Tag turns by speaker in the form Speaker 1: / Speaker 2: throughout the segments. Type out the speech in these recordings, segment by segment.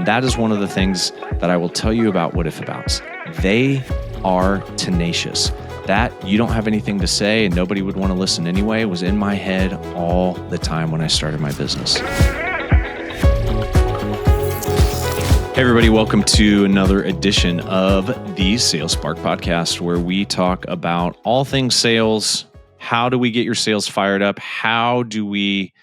Speaker 1: And that is one of the things that I will tell you about WhatIfAbouts. They are tenacious. That you don't have anything to say and nobody would want to listen anyway was in my head all the time when I started my business. Hey everybody, welcome to another edition of the Sales Spark Podcast, where we talk about all things sales. How do we get your sales fired up? How do we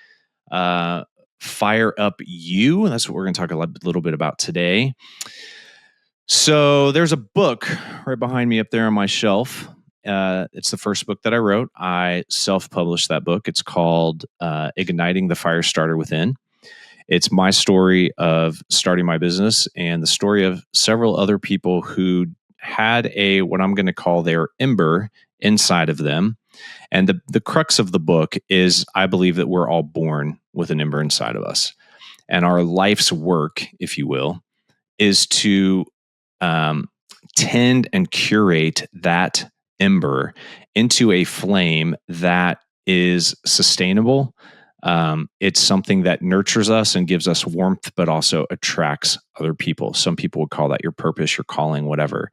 Speaker 1: fire up you? That's what we're going to talk a little bit about today. So there's a book right behind me up there on my shelf. It's the first book that I wrote. I self-published that book. It's called Igniting the Fire Starter Within. It's my story of starting my business and the story of several other people who had what I'm going to call their ember inside of them. And the crux of the book is I believe that we're all born with an ember inside of us. And our life's work, if you will, is to tend and curate that ember into a flame that is sustainable. It's something that nurtures us and gives us warmth, but also attracts other people. Some people would call that your purpose, your calling, whatever.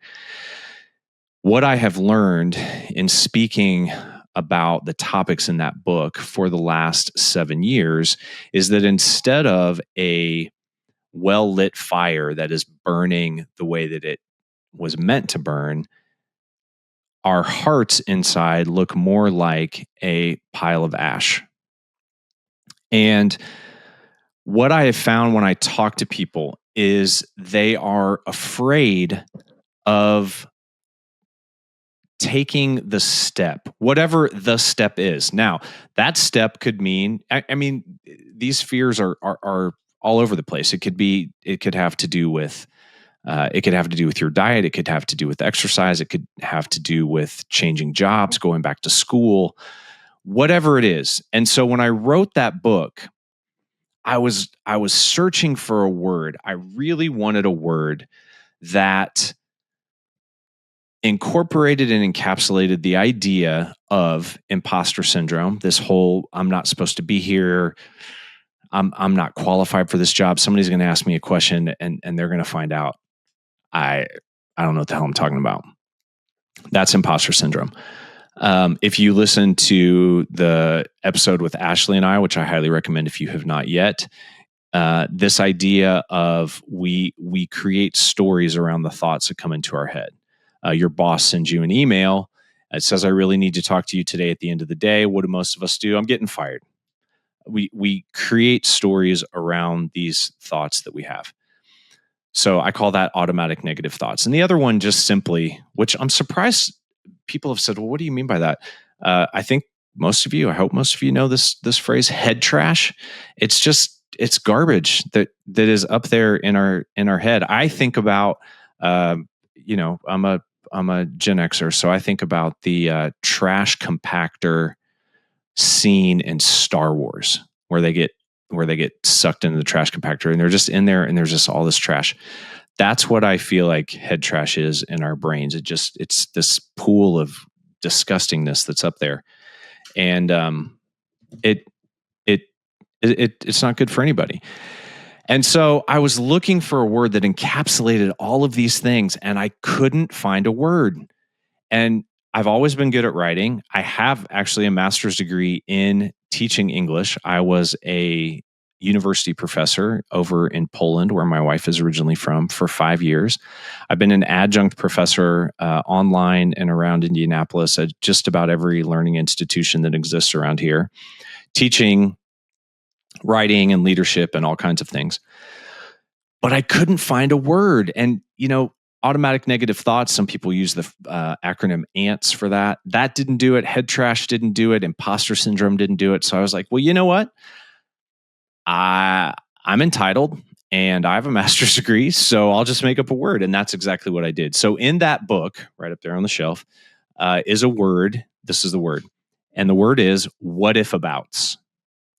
Speaker 1: What I have learned in speaking about the topics in that book for the last 7 years is that instead of a well-lit fire that is burning the way that it was meant to burn, our hearts inside look more like a pile of ash. And what I have found when I talk to people is they are afraid of taking the step, whatever the step is. Now, that step could mean, I mean, these fears are all over the place. It could have to do with your diet. It could have to do with exercise. It could have to do with changing jobs, going back to school, whatever it is. And so when I wrote that book, I was searching for a word. I really wanted a word that incorporated and encapsulated the idea of imposter syndrome. This whole, I'm not supposed to be here. I'm not qualified for this job. Somebody's going to ask me a question and they're going to find out I don't know what the hell I'm talking about. That's imposter syndrome. If you listen to the episode with Ashley and I, which I highly recommend if you have not yet, this idea of we create stories around the thoughts that come into our head. Your boss sends you an email. It says, I really need to talk to you today at the end of the day. What do most of us do? I'm getting fired. We create stories around these thoughts that we have. So I call that automatic negative thoughts. And the other one just simply, which I'm surprised people have said, well, what do you mean by that? I think I hope most of you know this phrase, head trash. It's garbage that is up there in our head. I think about, I'm a Gen Xer, so I think about the trash compactor scene in Star Wars where they get sucked into the trash compactor and they're just in there and there's just all this trash. That's what I feel like head trash is in our brains. It's this pool of disgustingness that's up there. And it's not good for anybody. And so I was looking for a word that encapsulated all of these things and I couldn't find a word. And I've always been good at writing. I have actually a master's degree in teaching English. I was a university professor over in Poland, where my wife is originally from, for 5 years. I've been an adjunct professor online and around Indianapolis at just about every learning institution that exists around here, teaching writing and leadership and all kinds of things. But I couldn't find a word. And, automatic negative thoughts, some people use the acronym ANTS for that. That didn't do it. Head trash didn't do it. Imposter syndrome didn't do it. So I was like, well, you know what? I'm entitled and I have a master's degree, so I'll just make up a word. And that's exactly what I did. So in that book, right up there on the shelf, is a word. This is the word. And the word is WhatIfAbouts.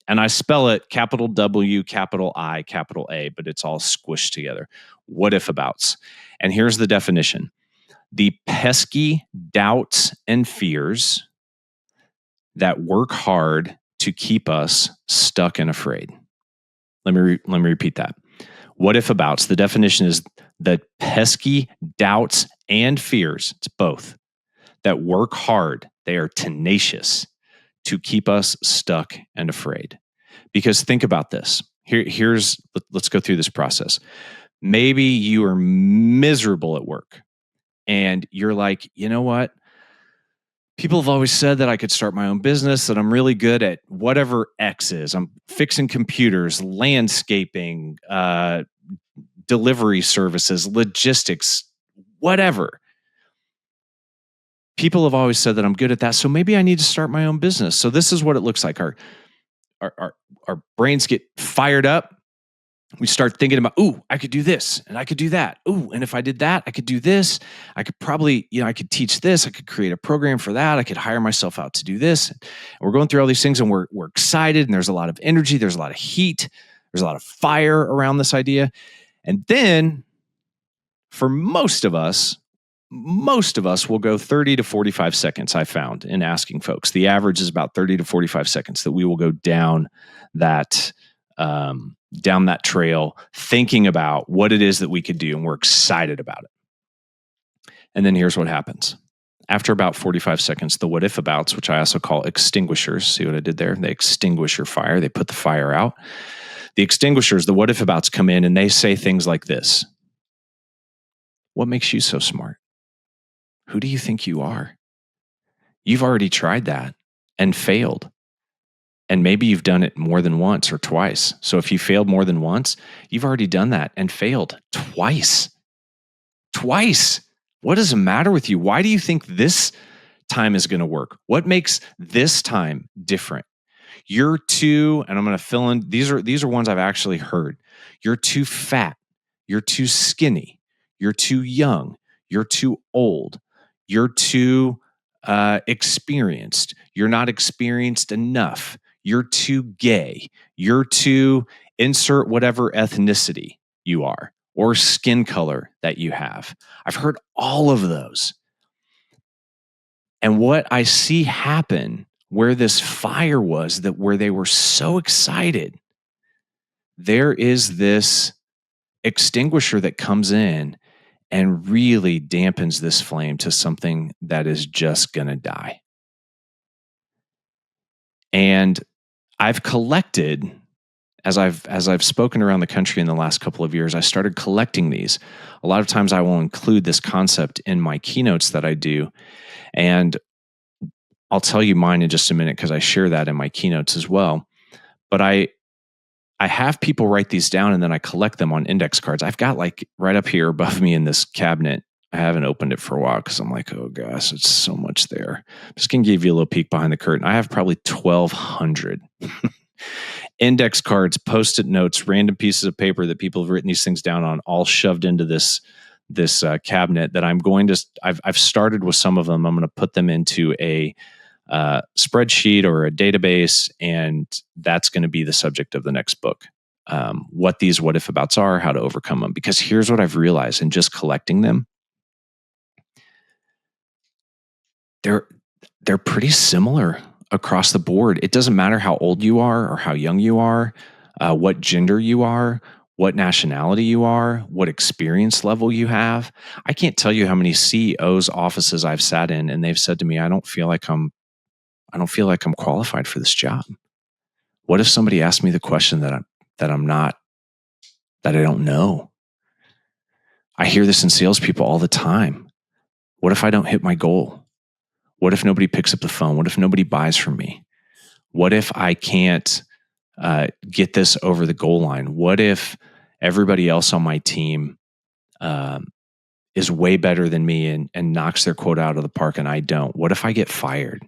Speaker 1: And I spell it capital W, capital I, capital A, but it's all squished together. WhatIfAbouts. And here's the definition. The pesky doubts and fears that work hard to keep us stuck and afraid. Let me repeat that. WhatIfAbouts, the definition is the pesky doubts and fears, it's both, that work hard. They are tenacious to keep us stuck and afraid. Because think about this. Let's go through this process. Maybe you are miserable at work and you're like, you know what? People have always said that I could start my own business, that I'm really good at whatever X is. I'm fixing computers, landscaping, delivery services, logistics, whatever. People have always said that I'm good at that. So maybe I need to start my own business. So this is what it looks like. Our brains get fired up. We start thinking about, ooh, I could do this and I could do that. Ooh, and if I did that, I could do this. I could probably, I could teach this. I could create a program for that. I could hire myself out to do this. And we're going through all these things and we're excited and there's a lot of energy. There's a lot of heat. There's a lot of fire around this idea. And then for most of us will go 30 to 45 seconds, I found in asking folks. The average is about 30 to 45 seconds that we will go down that trail thinking about what it is that we could do, and we're excited about it. And then here's what happens. After about 45 seconds, the WhatIfAbouts, which I also call extinguishers, see what I did there? They extinguish your fire. They put the fire out. The extinguishers, the WhatIfAbouts, come in and they say things like this. What makes you so smart? Who do you think you are? You've already tried that and failed. And maybe you've done it more than once or twice. So if you failed more than once, you've already done that and failed twice. Twice. What is the matter with you? Why do you think this time is going to work? What makes this time different? You're too, and I'm going to fill in, these are ones I've actually heard. You're too fat. You're too skinny. You're too young. You're too old. You're too experienced. You're not experienced enough. You're too gay. You're too insert whatever ethnicity you are or skin color that you have. I've heard all of those. And what I see happen where this fire was, that where they were so excited, there is this extinguisher that comes in and really dampens this flame to something that is just going to die. And I've collected, as I've spoken around the country in the last couple of years, I started collecting these. A lot of times I will include this concept in my keynotes that I do. And I'll tell you mine in just a minute because I share that in my keynotes as well. But I have people write these down and then I collect them on index cards. I've got like right up here above me in this cabinet. I haven't opened it for a while because I'm like, oh gosh, it's so much there. Just going to give you a little peek behind the curtain. I have probably 1,200 index cards, Post-it notes, random pieces of paper that people have written these things down on, all shoved into this cabinet that I'm going to, I've started with some of them. I'm going to put them into a spreadsheet or a database, and that's going to be the subject of the next book. What these WhatIfAbouts are, how to overcome them. Because here's what I've realized in just collecting them. They're pretty similar across the board. It doesn't matter how old you are or how young you are, what gender you are, what nationality you are, what experience level you have. I can't tell you how many CEOs' offices I've sat in and they've said to me, I don't feel like I'm qualified for this job. What if somebody asked me the question that I don't know? I hear this in salespeople all the time. What if I don't hit my goal? What if nobody picks up the phone? What if nobody buys from me? What if I can't get this over the goal line? What if everybody else on my team is way better than me and knocks their quota out of the park and I don't? What if I get fired?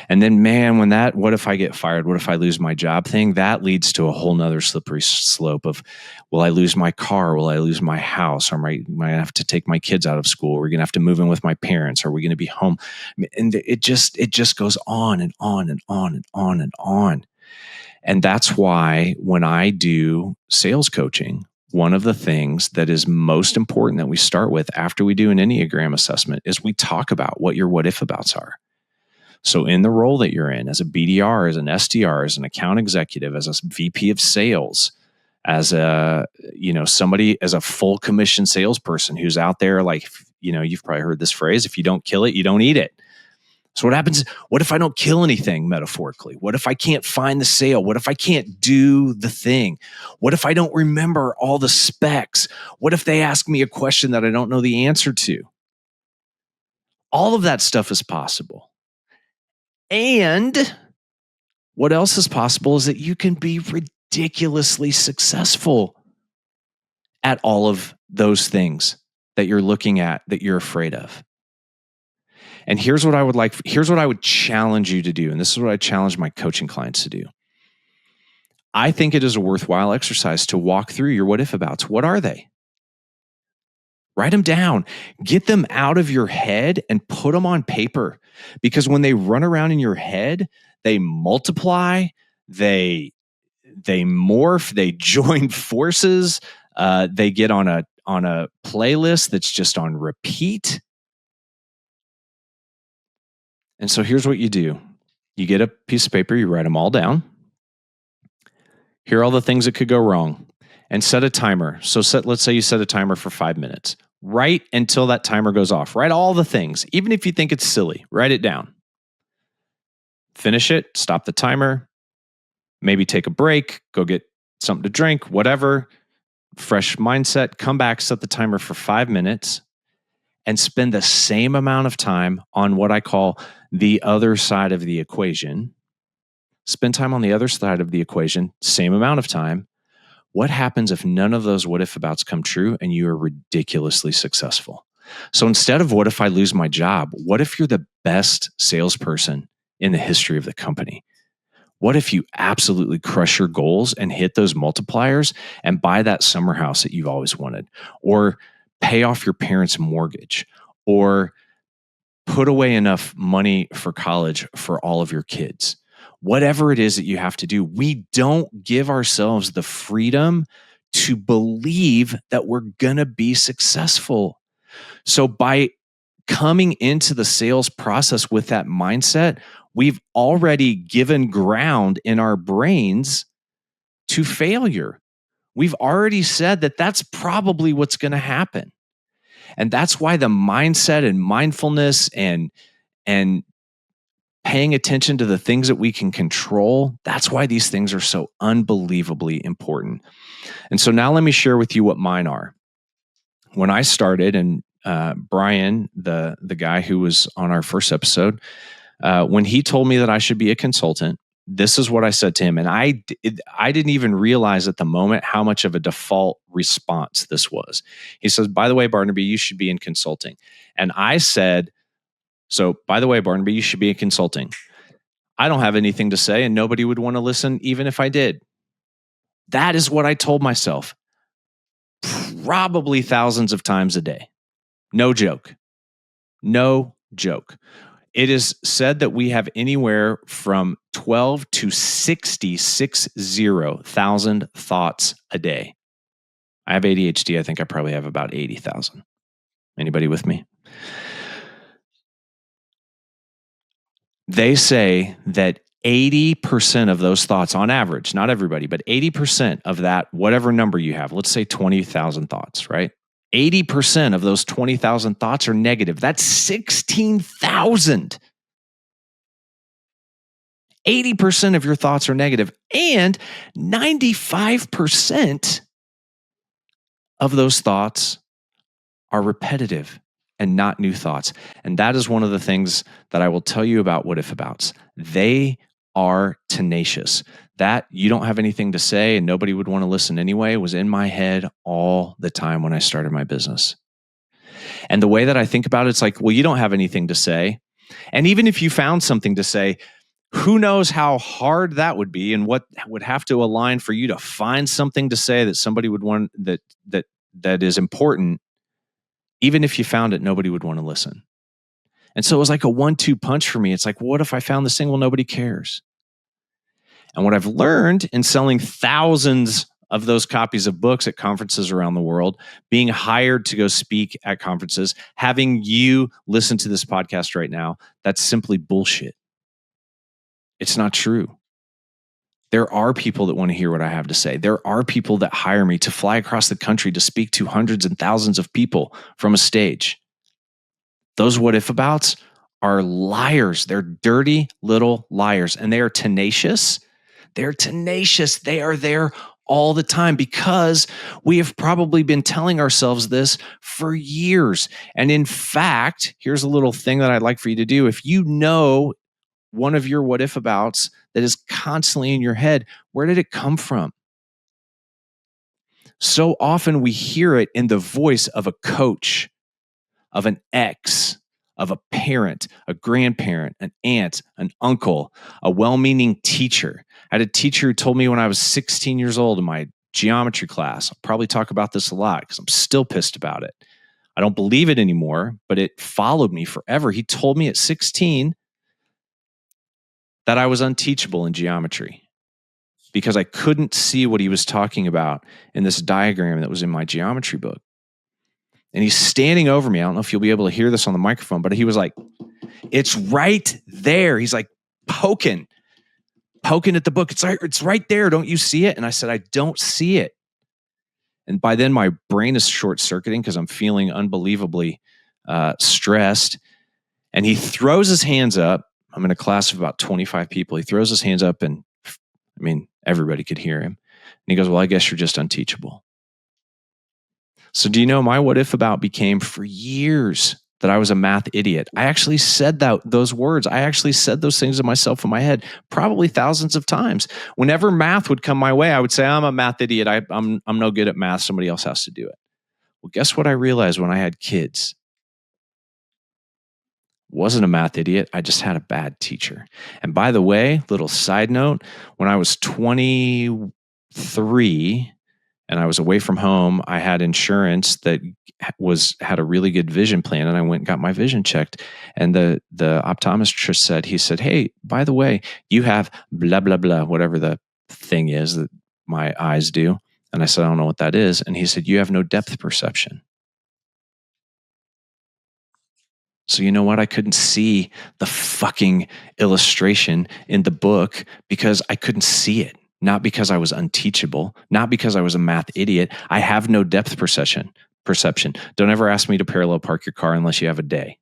Speaker 1: And then, man, what if I get fired? What if I lose my job thing? That leads to a whole nother slippery slope of, will I lose my car? Will I lose my house? Or am I have to take my kids out of school? Are we going to have to move in with my parents? Are we going to be home? And it just goes on and on and on and on and on. And that's why when I do sales coaching, one of the things that is most important that we start with after we do an Enneagram assessment is we talk about what your WhatIfAbouts are. So in the role that you're in as a BDR, as an SDR, as an account executive, as a VP of sales, as somebody as a full commission salesperson who's out there, like, you've probably heard this phrase, if you don't kill it, you don't eat it. So what happens? What if I don't kill anything metaphorically? What if I can't find the sale? What if I can't do the thing? What if I don't remember all the specs? What if they ask me a question that I don't know the answer to? All of that stuff is possible. And what else is possible is that you can be ridiculously successful at all of those things that you're looking at, that you're afraid of. And here's what I would challenge you to do. And this is what I challenge my coaching clients to do. I think it is a worthwhile exercise to walk through your what if abouts. What are they? Write them down. Get them out of your head and put them on paper. Because when they run around in your head, they multiply, they morph, they join forces, they get on a playlist that's just on repeat. And so here's what you do. You get a piece of paper, you write them all down. Here are all the things that could go wrong, and set a timer. So let's say you set a timer for 5 minutes. Write until that timer goes off. Write all the things. Even if you think it's silly, write it down. Finish it, stop the timer, maybe take a break, go get something to drink, whatever. Fresh mindset, come back, set the timer for 5 minutes, and spend the same amount of time on what I call the other side of the equation. Spend time on the other side of the equation, same amount of time. What happens if none of those what if abouts come true and you are ridiculously successful? So instead of what if I lose my job, what if you're the best salesperson in the history of the company? What if you absolutely crush your goals and hit those multipliers and buy that summer house that you've always wanted, or pay off your parents' mortgage, or put away enough money for college for all of your kids? Whatever it is that you have to do, we don't give ourselves the freedom to believe that we're going to be successful. So by coming into the sales process with that mindset, we've already given ground in our brains to failure. We've already said that that's probably what's going to happen. And that's why the mindset and mindfulness and paying attention to the things that we can control, that's why these things are so unbelievably important. And so now let me share with you what mine are. When I started, and Brian, the guy who was on our first episode, when he told me that I should be a consultant, this is what I said to him. And I didn't even realize at the moment how much of a default response this was. He says, by the way, Barnaby, you should be in consulting. And I said, so by the way, Barnaby, you should be in consulting. I don't have anything to say and nobody would want to listen even if I did. That is what I told myself probably thousands of times a day. No joke. No joke. It is said that we have anywhere from 12 to 66,000 thoughts a day. I have ADHD. I think I probably have about 80,000. Anybody with me? They say that 80% of those thoughts on average, not everybody, but 80% of that, whatever number you have, let's say 20,000 thoughts, right? 80% of those 20,000 thoughts are negative. That's 16,000. 80% of your thoughts are negative, and 95% of those thoughts are repetitive and not new thoughts. And that is one of the things that I will tell you about WhatIfAbouts. They are tenacious. That you don't have anything to say and nobody would want to listen anyway was in my head all the time when I started my business. And the way that I think about it, it's like, well, you don't have anything to say. And even if you found something to say, who knows how hard that would be and what would have to align for you to find something to say that somebody would want, that is important. Even if you found it, nobody would want to listen. And so it was like a 1-2 punch for me. It's like, what if I found this thing? Well, nobody cares. And what I've learned in selling thousands of those copies of books at conferences around the world, being hired to go speak at conferences, having you listen to this podcast right now, that's simply bullshit. It's not true. There are people that want to hear what I have to say. There are people that hire me to fly across the country to speak to hundreds and thousands of people from a stage. Those what-if-abouts are liars. They're dirty little liars, and they are tenacious. They're tenacious. They are there all the time because we have probably been telling ourselves this for years. And in fact, here's a little thing that I'd like for you to do. If you know one of your what-if-abouts that is constantly in your head, where did it come from? So often we hear it in the voice of a coach, of an ex, of a parent, a grandparent, an aunt, an uncle, a well-meaning teacher. I had a teacher who told me when I was 16 years old in my geometry class. I'll probably talk about this a lot because I'm still pissed about it. I don't believe it anymore, but it followed me forever. He told me at 16 that I was unteachable in geometry because I couldn't see what he was talking about in this diagram that was in my geometry book. And he's standing over me. I don't know if you'll be able to hear this on the microphone, but he was like, it's right there. He's like poking at the book. It's right there. Don't you see it? And I said, I don't see it. And by then my brain is short circuiting because I'm feeling unbelievably stressed. And he throws his hands up. I'm in a class of about 25 people. He throws his hands up and everybody could hear him. And he goes, well, I guess you're just unteachable. So do you know my what-if-about became for years that I was a math idiot. I actually said those words. I actually said those things to myself in my head probably thousands of times. Whenever math would come my way, I would say, I'm a math idiot. I'm no good at math. Somebody else has to do it. Well, guess what I realized when I had kids? Wasn't a math idiot. I just had a bad teacher. And by the way, little side note, when I was 23 and I was away from home, I had insurance that had a really good vision plan, and I went and got my vision checked. And the optometrist said, hey, by the way, you have blah, blah, blah, whatever the thing is that my eyes do. And I said, I don't know what that is. And he said, you have no depth perception. So you know what? I couldn't see the fucking illustration in the book because I couldn't see it. Not because I was unteachable, not because I was a math idiot. I have no depth perception. Don't ever ask me to parallel park your car unless you have a day,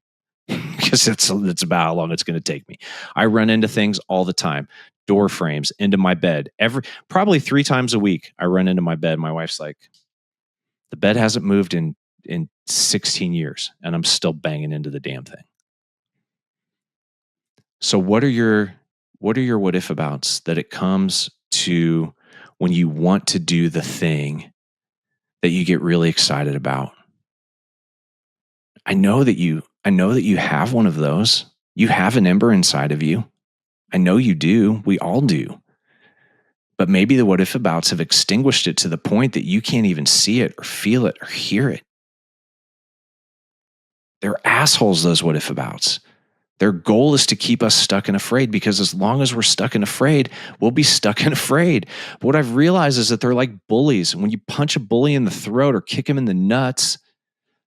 Speaker 1: because it's about how long it's going to take me. I run into things all the time. Door frames, into my bed. Probably 3 times a week, I run into my bed. My wife's like, the bed hasn't moved in 16 years, and I'm still banging into the damn thing. So what are your what-if-abouts that it comes to when you want to do the thing that you get really excited about? I know that you have one of those. You have an ember inside of you. I know you do. We all do. But maybe the what-if-abouts have extinguished it to the point that you can't even see it or feel it or hear it. They're assholes, those what-if-abouts. Their goal is to keep us stuck and afraid, because as long as we're stuck and afraid, we'll be stuck and afraid. But what I've realized is that they're like bullies. When you punch a bully in the throat or kick him in the nuts,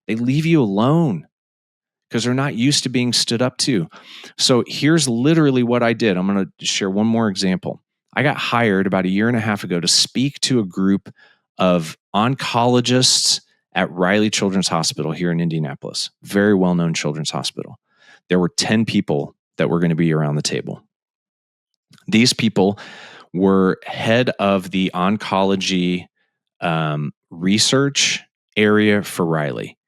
Speaker 1: they leave you alone because they're not used to being stood up to. So here's literally what I did. I'm going to share one more example. I got hired about 1.5 years ago to speak to a group of oncologists at Riley Children's Hospital here in Indianapolis, very well-known children's hospital. There were 10 people that were going to be around the table. These people were head of the oncology research area for Riley.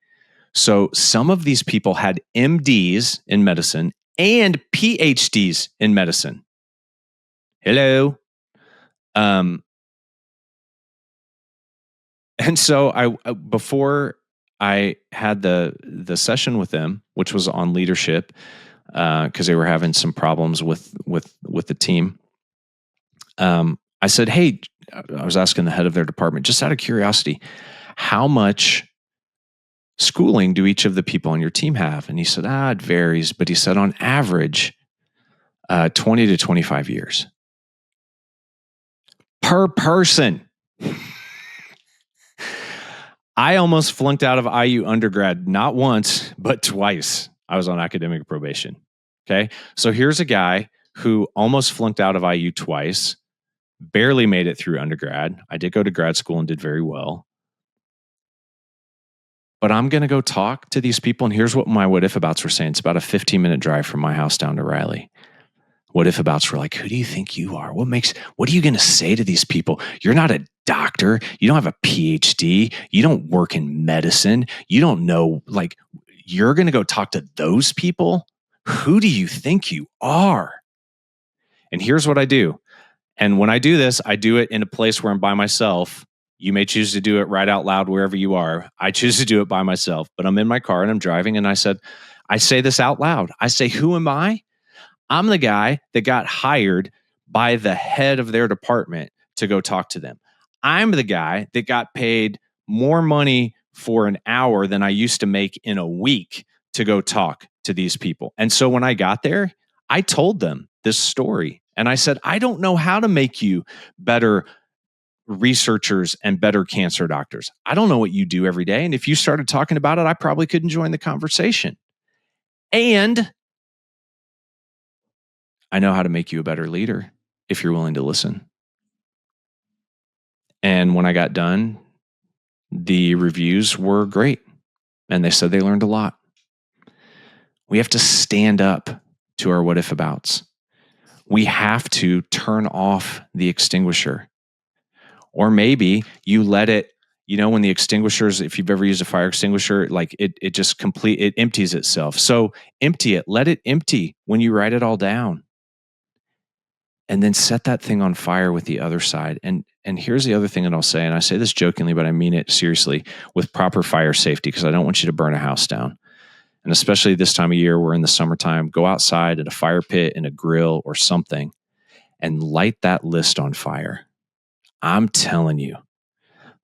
Speaker 1: So some of these people had MDs in medicine and PhDs in medicine. Hello. And so before I had the session with them, which was on leadership, because they were having some problems with the team. I said, hey, I was asking the head of their department, just out of curiosity, how much schooling do each of the people on your team have? And he said, it varies. But he said, on average, 20 to 25 years per person. I almost flunked out of IU undergrad, not once, but twice. I was on academic probation. Okay. So here's a guy who almost flunked out of IU twice, barely made it through undergrad. I did go to grad school and did very well. But I'm going to go talk to these people. And here's what my WhatIfAbouts were saying. It's about a 15-minute drive from my house down to Riley. WhatIfAbouts were like, who do you think you are? What are you going to say to these people? You're not a doctor. You don't have a PhD. You don't work in medicine. You don't know, like, you're going to go talk to those people? Who do you think you are? And here's what I do. And when I do this, I do it in a place where I'm by myself. You may choose to do it right out loud wherever you are. I choose to do it by myself, but I'm in my car and I'm driving. And I say this out loud. I say, who am I? I'm the guy that got hired by the head of their department to go talk to them. I'm the guy that got paid more money for an hour than I used to make in a week to go talk to these people. And so when I got there, I told them this story. And I said, I don't know how to make you better researchers and better cancer doctors. I don't know what you do every day. And if you started talking about it, I probably couldn't join the conversation. And I know how to make you a better leader if you're willing to listen. And when I got done, the reviews were great. And they said they learned a lot. We have to stand up to our WhatIfAbouts. We have to turn off the extinguisher. Or maybe you let it, when the extinguishers, if you've ever used a fire extinguisher, like it just it empties itself. So empty it, let it empty when you write it all down. And then set that thing on fire with the other side. And here's the other thing that I'll say, and I say this jokingly, but I mean it seriously, with proper fire safety, because I don't want you to burn a house down. And especially this time of year, we're in the summertime, go outside at a fire pit, in a grill or something, and light that list on fire. I'm telling you,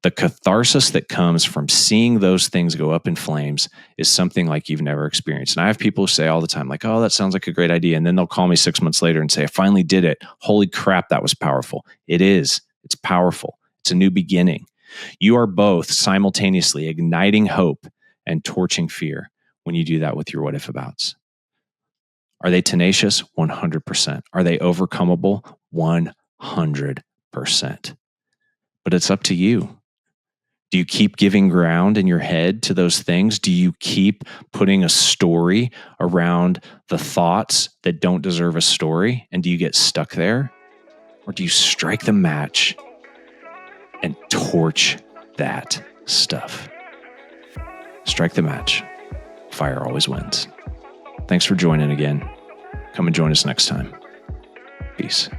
Speaker 1: the catharsis that comes from seeing those things go up in flames is something like you've never experienced. And I have people who say all the time, like, oh, that sounds like a great idea. And then they'll call me 6 months later and say, I finally did it. Holy crap, that was powerful. It is. It's powerful. It's a new beginning. You are both simultaneously igniting hope and torching fear when you do that with your WhatIfAbouts. Are they tenacious? 100%. Are they overcomable? 100%. But it's up to you. Do you keep giving ground in your head to those things? Do you keep putting a story around the thoughts that don't deserve a story? And do you get stuck there? Or do you strike the match and torch that stuff? Strike the match. Fire always wins. Thanks for joining again. Come and join us next time. Peace.